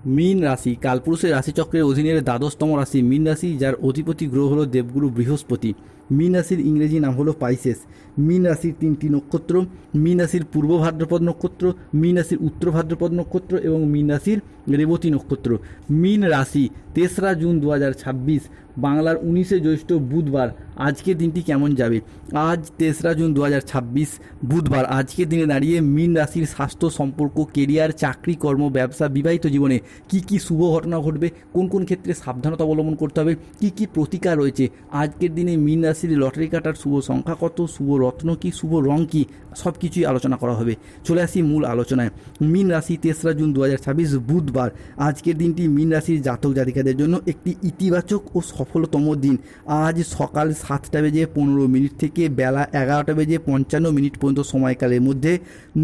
মীন রাশি কালপুরুষের রাশিচক্রের অধীনের দ্বাদশতম রাশি মীন রাশি, যার অধিপতি গ্রহ হলো দেবগুরু বৃহস্পতি। মীন রাশির ইংরেজি নাম হলো পাইসেস। মীন রাশির তিনটি নক্ষত্র: মীন রাশির পূর্ব ভাদ্রপদ নক্ষত্র, মীন রাশির উত্তর ভাদ্রপদ নক্ষত্র এবং মীন রাশির রেবতী নক্ষত্র। মীন রাশি 3রা জুন 2026 বাংলার 19শে জ্যৈষ্ঠ বুধবার। আজকের দিনটি কেমন যাবে? আজ 3রা জুন 2026 বুধবার। আজকের দিনে দাঁড়িয়ে মীন রাশির স্বাস্থ্য, সম্পর্ক, কেরিয়ার, চাকরি, কর্ম, ব্যবসা, বিবাহিত জীবনে কি কি শুভ ঘটনা ঘটবে, কোন কোন ক্ষেত্রে সাবধানতা অবলম্বন করতে হবে, কি কি প্রতিকার রয়েছে। আজকের দিনে মীন রাশির লটারি কাটার শুভ সংখ্যা কত, শুভ রত্ন কি, শুভ রং কি, সব কিছুই আলোচনা করা হবে। চলে আসি মূল আলোচনায়। মীন রাশি 3রা জুন 2026 বুধবার। আজকের দিনটি মীন রাশির জাতক জাতিকাদের জন্য একটি ইতিবাচক ও সফলতম দিন। আজ সকাল 7:15 থেকে বেলা 11:55 পর্যন্ত সময়কালের মধ্যে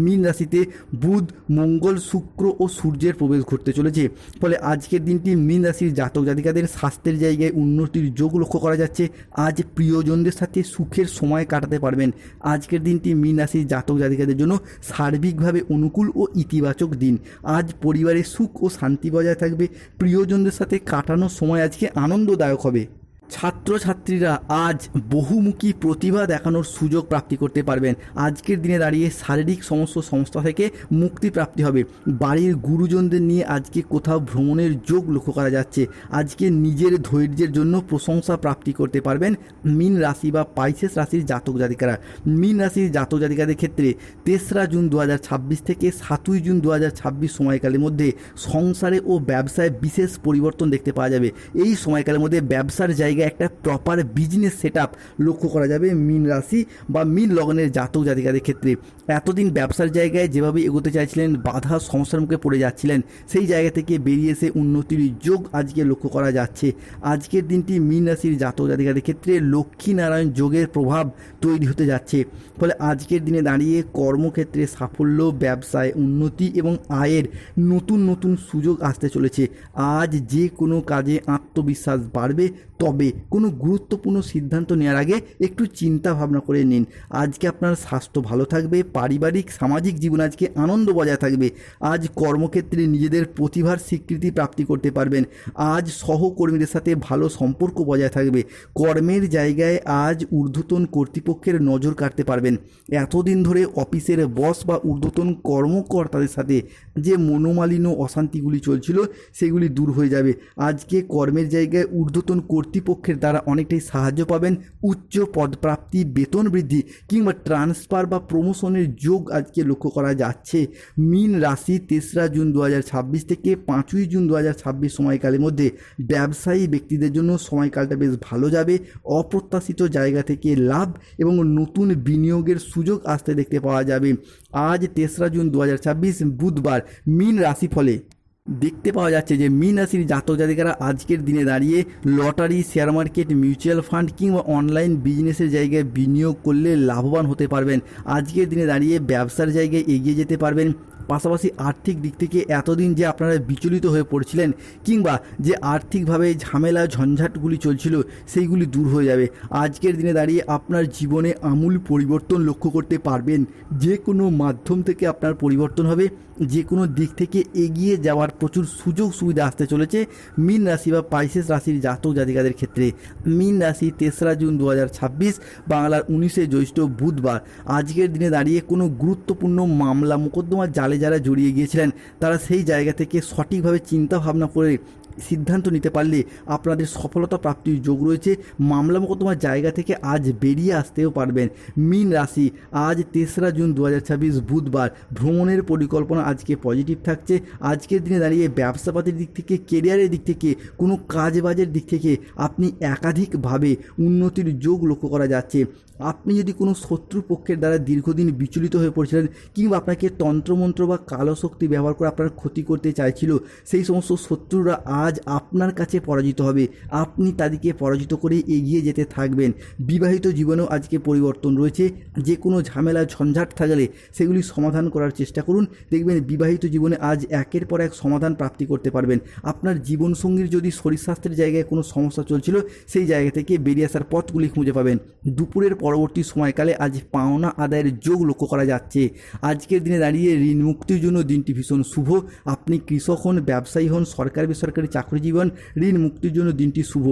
মীন রাশিতে বুধ, মঙ্গল, শুক্র ও সূর্যের প্রবেশ ঘটতে চলেছে। ফলে আজকের দিনটি মীন রাশির জাতক জাতিকাদের স্বাস্থ্যের জায়গায় উন্নতির যোগ লক্ষ্য করা যাচ্ছে। আজ প্রিয়জনদের সাথে সুখের সময় কাটাতে পারবেন। আজকের দিনটি মীন রাশির জাতক জাতিকাদের জন্য সার্বিকভাবে অনুকূল ও ইতিবাচক দিন। আজ পরিবারের সুখ ও শান্তি বজায় থাকবে। প্রিয়জনদের সাথে কাটানোর সময় আজকে আনন্দদায়ক হবে। ছাত্রছাত্রীরা আজ বহুমুখী প্রতিভা দেখানোর সুযোগ প্রাপ্তি করতে পারবেন। আজকের দিনে দাঁড়িয়ে শারীরিক সমস্ত সমস্যা থেকে মুক্তি প্রাপ্তি হবে। বাড়ির গুরুজনদের নিয়ে আজকে কোথাও ভ্রমণের যোগ লক্ষ্য করা যাচ্ছে। আজকে নিজের ধৈর্যের জন্য প্রশংসা প্রাপ্তি করতে পারবেন মীন রাশি বা পাইসেস রাশির জাতক জাতিকারা। মীন রাশির জাতক জাতিকাদের ক্ষেত্রে 3রা জুন 2026 থেকে 7ই জুন 2026 সময়কালের মধ্যে সংসারে ও ব্যবসায় বিশেষ পরিবর্তন দেখতে পাওয়া যাবে। এই সময়কালের মধ্যে ব্যবসার জায়গায় একটা প্রপার বিজনেস সেটআপ লক্ষ্য করা যাবে মীন রাশি বা মীন লগ্নের জাতক জাতিকাদের ক্ষেত্রে। এতদিন ব্যবসার জায়গায় যেভাবে এগোতে চাইছিলেন, বাধা সমস্যার মুখে পড়ে যাচ্ছিলেন, সেই জায়গা থেকে বেরিয়ে এসে উন্নতির যোগ আজকে লক্ষ্য করা যাচ্ছে। আজকের দিনটি মীন রাশির জাতক জাতিকাদের ক্ষেত্রে লক্ষ্মীনারায়ণ যোগের প্রভাব তৈরি হতে যাচ্ছে। ফলে আজকের দিনে দাঁড়িয়ে কর্মক্ষেত্রে সাফল্য, ব্যবসায় উন্নতি এবং আয়ের নতুন নতুন সুযোগ আসতে চলেছে। আজ যে কোনো কাজে আত্মবিশ্বাস বাড়বে। তবে কোনো গুরুত্বপূর্ণ সিদ্ধান্ত নেওয়ার আগে একটু চিন্তা ভাবনা করে নিন। আজকে আপনার স্বাস্থ্য ভালো থাকবে। পারিবারিক সামাজিক জীবন আজকে আনন্দ বজায় থাকবে। আজ কর্মক্ষেত্রে নিজেদের প্রতিভার স্বীকৃতি প্রাপ্তি করতে পারবেন। আজ সহকর্মীদের সাথে ভালো সম্পর্ক বজায় থাকবে। কর্মের জায়গায় আজ ঊর্ধ্বতন কর্তৃপক্ষের নজর কাটতে পারবেন। এতদিন ধরে অফিসের বস বা ঊর্ধ্বতন কর্মকর্তাদের সাথে যে মনোমালিন্য অশান্তিগুলি চলছিল, সেগুলি দূর হয়ে যাবে। আজকে কর্মের জায়গায় ঊর্ধ্বতন কর্তৃপক্ষের দ্বারা অনেকটাই সাহায্য পাবেন। উচ্চ পদপ্রাপ্তি, বেতন বৃদ্ধি কিংবা ট্রান্সফার বা প্রমোশনের যোগ আজকে লক্ষ্য করা যাচ্ছে। মীন রাশি 3রা জুন 2026 থেকে 5ই জুন 2026 সময়কালের মধ্যে ব্যবসায়ী ব্যক্তিদের জন্য সময়কালটা বেশ ভালো যাবে। অপ্রত্যাশিত জায়গা থেকে লাভ এবং নতুন বিনিয়োগের সুযোগ আসতে দেখতে পাওয়া যাবে। আজ 3রা জুন 2026 বুধবার মীন রাশি ফলে দেখতে পাওয়া যাচ্ছে যে মীন রাশির জাতক জাতিকারা আজকের দিনে দাঁড়িয়ে lottery, share market, mutual fund কিংবা অনলাইন বিজনেসের জায়গায় বিনিয়োগ করলে লাভবান হতে পারবেন। আজকের দিনে দাঁড়িয়ে ব্যবসার জায়গায় এগিয়ে যেতে পারবেন। পাশাপাশি আর্থিক দিক থেকে এতদিন যে আপনারা বিচলিত হয়ে পড়ছিলেন কিংবা যে আর্থিকভাবে ঝামেলা ঝঞ্ঝাটগুলি চলছিল, সেইগুলি দূর হয়ে যাবে। আজকের দিনে দাঁড়িয়ে আপনার জীবনে আমূল পরিবর্তন লক্ষ্য করতে পারবেন। যে কোনো মাধ্যম থেকে আপনার পরিবর্তন হবে। যে কোনো দিক থেকে এগিয়ে যাওয়ার প্রচুর সুযোগ সুবিধা আসতে চলেছে মীন রাশি বা পাইসেস রাশির জাতক জাতিকাদের ক্ষেত্রে। মীন রাশি 3রা জুন 2026 বাংলার 19শে জ্যৈষ্ঠ বুধবার। আজকের দিনে দাঁড়িয়ে কোনো গুরুত্বপূর্ণ মামলা মোকদ্দমা জালে যারা জড়িয়ে গিয়েছিলেন, তারা সেই জায়গা থেকে সঠিকভাবে চিন্তা ভাবনা করে সিদ্ধান্ত নিতে পারলে আপনাদের সফলতা প্রাপ্তির যোগ রয়েছে। মামলা মোকদ্দমার জায়গা থেকে আজ বেরিয়ে আসতেও পারবেন। মীন রাশি আজ 3রা জুন 2026 বুধবার ভ্রমণের পরিকল্পনা আজকে পজিটিভ থাকছে। আজকের দিনে দাঁড়িয়ে ব্যবসাপাতির দিক থেকে, কেরিয়ারের দিক থেকে, কোনো কাজবাজের দিক থেকে আপনি একাধিকভাবে উন্নতির যোগ লক্ষ্য করা যাচ্ছে। আপনি যদি কোনো শত্রুপক্ষের দ্বারা দীর্ঘদিন বিচলিত হয়ে পড়েছিলেন কিংবা আপনাকে তন্ত্রমন্ত্র বা কালো শক্তি ব্যবহার করে আপনার ক্ষতি করতে চাইছিল, সেই সমস্ত শত্রুরা আজ আজ আপনার কাছে পরাজিত হবে, আপনি তাদেরকে পরাজিত করে এগিয়ে যেতে থাকবেন। বিবাহিত জীবনেও আজকে পরিবর্তন রয়েছে। যে কোনো ঝামেলা ঝঞ্ঝাট থাকলে সেগুলি সমাধান করার চেষ্টা করুন, দেখবেন বিবাহিত জীবনে আজ একের পর এক সমাধান প্রাপ্তি করতে পারবেন। আপনার জীবনসঙ্গীর যদি শরীর স্বাস্থ্যের জায়গায় কোনো সমস্যা চলছিল সেই জায়গা থেকে বেরিয়ে আসার পথগুলি খুঁজে পাবেন। দুপুরের পরবর্তী সময়কালে আজ পাওনা আদায়ের যোগ লক্ষ্য করা যাচ্ছে। আজকের দিনে দাঁড়িয়ে ঋণ মুক্তির জন্য দিনটি ভীষণ শুভ। আপনি কৃষক হন, ব্যবসায়ী হন, সরকারি বেসরকারি চাকরিজীবী হন, ঋণ মুক্তির জন্য দিনটি শুভ।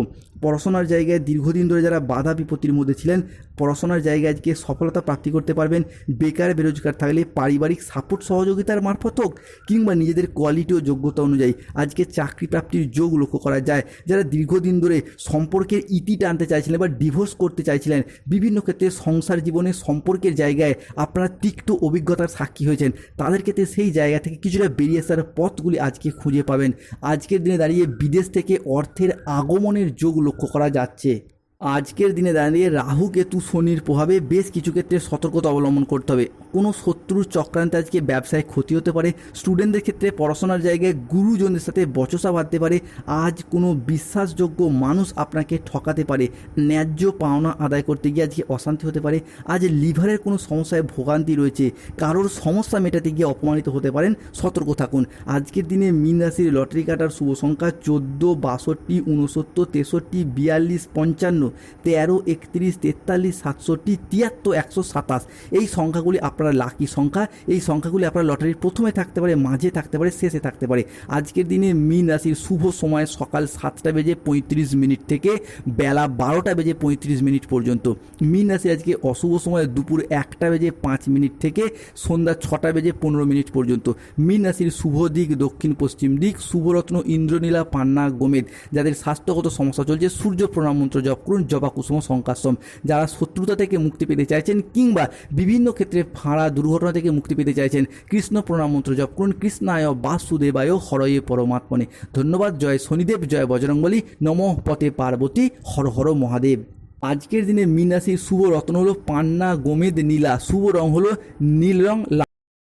পড়াশোনার জায়গায় দীর্ঘদিন ধরে যারা বাধা বিপত্তির মধ্যে ছিলেন, পড়াশোনার জায়গায় আজকে সফলতা প্রাপ্তি করতে পারবেন। বেকার বেরোজগার থাকলে পারিবারিক সাপোর্ট সহযোগিতার মারফত হোক কিংবা নিজেদের কোয়ালিটি ও যোগ্যতা অনুযায়ী আজকে চাকরি প্রাপ্তির যোগ লক্ষ্য করা যায়। যারা দীর্ঘদিন ধরে সম্পর্কের ইতি টানতে চাইছিলেন বা ডিভোর্স করতে চাইছিলেন, বিভিন্ন ক্ষেত্রে সংসার জীবনে সম্পর্কের জায়গায় আপনারা তিক্ত অভিজ্ঞতার সাক্ষী হয়েছেন, তাদের ক্ষেত্রে সেই জায়গা থেকে কিছুটা বেরিয়ে আসার পথগুলি আজকে খুঁজে পাবেন। আজকের দিনে দাঁড়িয়ে বিদেশ থেকে অর্থের আগমনের যোগ লক্ষ্য করা যাচ্ছে। আজকের দিনে দাঁড়িয়ে রাহু কেতু শনির প্রভাবে বেশ কিছু ক্ষেত্রে সতর্কতা অবলম্বন করতে হবে। কোনো শত্রুর চক্রান্তে আজকে ব্যবসায় ক্ষতি হতে পারে। স্টুডেন্টদের ক্ষেত্রে পড়াশোনার জায়গায় গুরুজনদের সাথে বচসা বাঁধতে পারে। আজ কোনো বিশ্বাসযোগ্য মানুষ আপনাকে ঠকাতে পারে। ন্যায্য পাওনা আদায় করতে গিয়ে আজকে অশান্তি হতে পারে। আজ লিভারের কোনো সমস্যায় ভোগান্তি রয়েছে, কারোর সমস্যা মেটাতে গিয়ে অপমানিত হতে পারেন, সতর্ক থাকুন। আজকের দিনে মীন রাশির লটারি কাটার শুভ সংখ্যা 14, 62, 69, 63, 42, 55, 13, 31, 43, 67, 73, 127। এই সংখ্যাগুলি আপনার লাকি সংখ্যা। এই সংখ্যাগুলি আপনার লটারির প্রথমে থাকতে পারে, মাঝে থাকতে পারে, শেষে থাকতে পারে। আজকের দিনে মীন রাশির শুভ সময় সকাল 7:35 থেকে বেলা 12:35 পর্যন্ত। মীন রাশি আজকে অশুভ সময় দুপুর 1:05 থেকে সন্ধ্যা 6:15 পর্যন্ত। মীন রাশির শুভ দিক দক্ষিণ পশ্চিম দিক। শুভরত্ন ইন্দ্রনীলা, পান্না, গোমেদ। যাদের স্বাস্থ্যগত সমস্যা চলছে সূর্য প্রণাম মন্ত্র জপ করুন, জবা কুসুম শঙ্কাশ্রম। যারা শত্রুতা থেকে মুক্তি পেতে চাইছেন কিংবা বিভিন্ন ক্ষেত্রে ফাঁড়া দুর্ঘটনা থেকে মুক্তি পেতে চাইছেন, কৃষ্ণ প্রণাম মন্ত্র জপ করুন, কৃষ্ণায় বাসুদেবায় হরয়ে পরমাত্মনে। ধন্যবাদ। জয় শনিদেব, জয় বজরংবলী, নমঃ পতে পার্বতী, হর হর মহাদেব। আজকের দিনে মীন রাশির শুভ রত্ন হলো পান্না, গোমেদ, নীলা। শুভ রং হলো নীল রং।